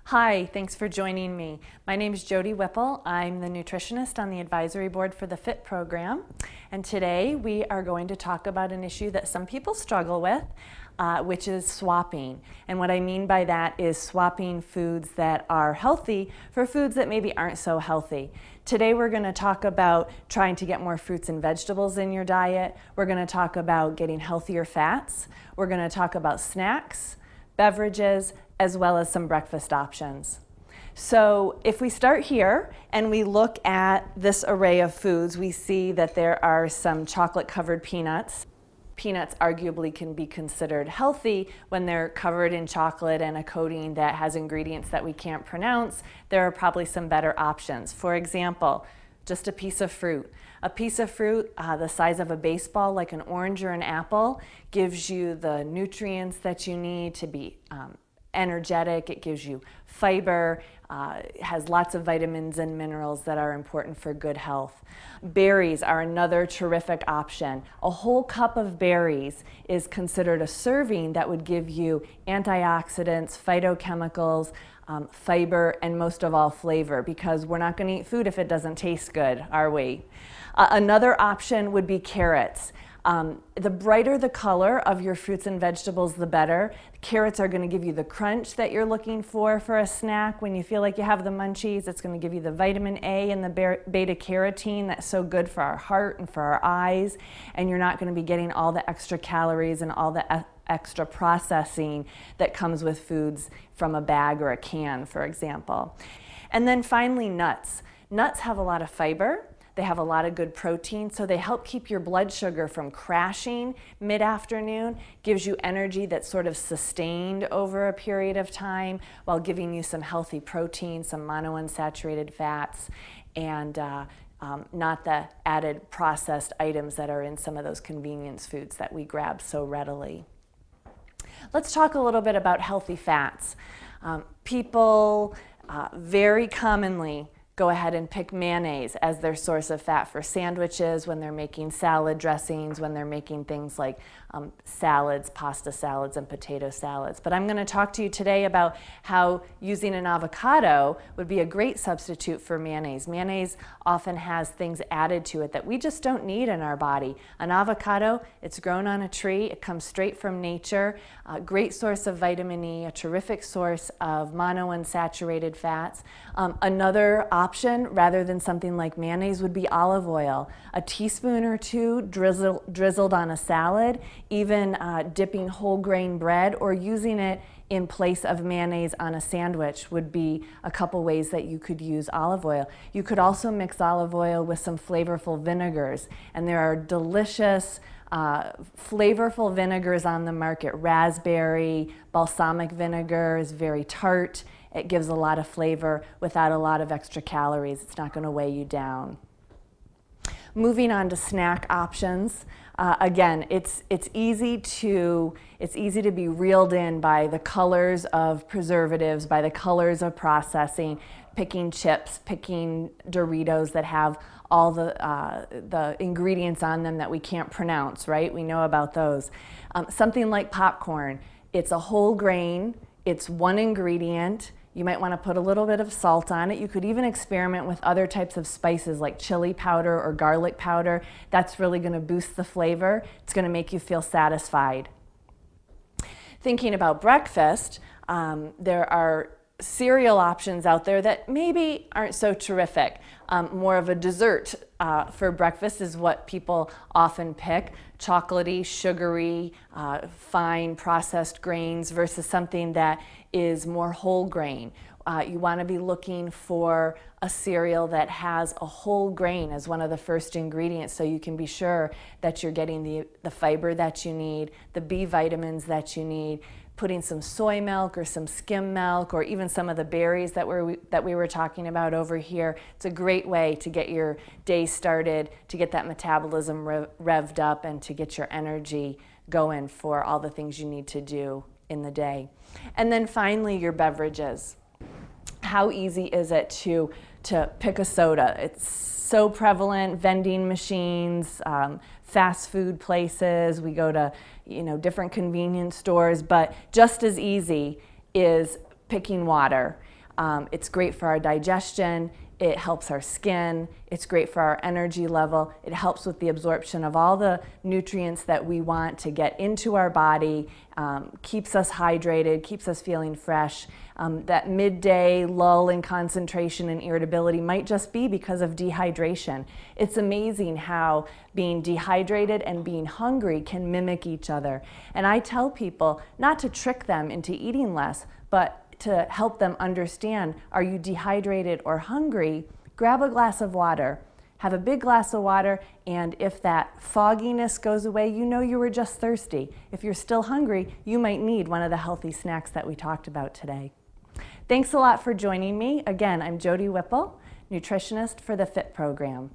Hi, thanks for joining me. My name is Jody Whipple. I'm the nutritionist on the advisory board for the FIT program. And today we are going to talk about an issue that some people struggle with, which is swapping. And what I mean by that is swapping foods that are healthy for foods that maybe aren't so healthy. Today we're going to talk about trying to get more fruits and vegetables in your diet. We're going to talk about getting healthier fats. We're going to talk about snacks, beverages, as well as some breakfast options. So if we start here and we look at this array of foods, we see that there are some chocolate-covered peanuts. Peanuts arguably can be considered healthy when they're covered in chocolate and a coating that has ingredients that we can't pronounce. There are probably some better options. For example, just a piece of fruit. A piece of fruit the size of a baseball, like an orange or an apple, gives you the nutrients that you need to be energetic. It gives you fiber, has lots of vitamins and minerals that are important for good health. Berries are another terrific option. A whole cup of berries is considered a serving that would give you antioxidants, phytochemicals, fiber, and most of all flavor, because we're not going to eat food if it doesn't taste good, are we? Another option would be carrots. The brighter the color of your fruits and vegetables, the better. Carrots are going to give you the crunch that you're looking for a snack. When you feel like you have the munchies, it's going to give you the vitamin A and the beta carotene that's so good for our heart and for our eyes. And you're not going to be getting all the extra calories and all the extra processing that comes with foods from a bag or a can, for example. And then finally, nuts. Nuts have a lot of fiber. They have a lot of good protein, so they help keep your blood sugar from crashing mid-afternoon, gives you energy that's sort of sustained over a period of time while giving you some healthy protein, some monounsaturated fats, and not the added processed items that are in some of those convenience foods that we grab so readily. Let's talk a little bit about healthy fats. People very commonly go ahead and pick mayonnaise as their source of fat for sandwiches, when they're making salad dressings, when they're making things like salads, pasta salads, and potato salads. But I'm going to talk to you today about how using an avocado would be a great substitute for mayonnaise. Mayonnaise often has things added to it that we just don't need in our body. An avocado, it's grown on a tree, it comes straight from nature, a great source of vitamin E, a terrific source of monounsaturated fats. Another option, rather than something like mayonnaise, would be olive oil. A teaspoon or two drizzled on a salad, even dipping whole grain bread or using it in place of mayonnaise on a sandwich would be a couple ways that you could use olive oil. You could also mix olive oil with some flavorful vinegars, and there are delicious flavorful vinegars on the market. Raspberry, balsamic vinegar is very tart. It gives a lot of flavor without a lot of extra calories. It's not going to weigh you down. Moving on to snack options. Again, it's easy to be reeled in by the colors of preservatives, by the colors of processing, picking chips, picking Doritos that have all the ingredients on them that we can't pronounce, right? We know about those. Something like popcorn. It's a whole grain. It's one ingredient. You might want to put a little bit of salt on it. You could even experiment with other types of spices like chili powder or garlic powder. That's really going to boost the flavor. It's going to make you feel satisfied. Thinking about breakfast, there are cereal options out there that maybe aren't so terrific. More of a dessert for breakfast is what people often pick. Chocolatey, sugary, fine processed grains versus something that is more whole grain. You want to be looking for a cereal that has a whole grain as one of the first ingredients, so you can be sure that you're getting the fiber that you need, the B vitamins that you need. Putting some soy milk or some skim milk or even some of the berries that we were talking about over here. It's a great way to get your day started, to get that metabolism revved up, and to get your energy going for all the things you need to do in the day. And then finally, your beverages. How easy is it to pick a soda? It's so prevalent. Vending machines, fast food places. We go to different convenience stores, but just as easy is picking water. It's great for our digestion. It helps our skin. It's great for our energy level. It helps with the absorption of all the nutrients that we want to get into our body, keeps us hydrated, keeps us feeling fresh. That midday lull in concentration and irritability might just be because of dehydration. It's amazing how being dehydrated and being hungry can mimic each other. And I tell people not to trick them into eating less, but to help them understand, are you dehydrated or hungry? Grab a glass of water, have a big glass of water, and if that fogginess goes away, you know you were just thirsty. If you're still hungry, you might need one of the healthy snacks that we talked about today. Thanks a lot for joining me. Again, I'm Jody Whipple, nutritionist for the FIT program.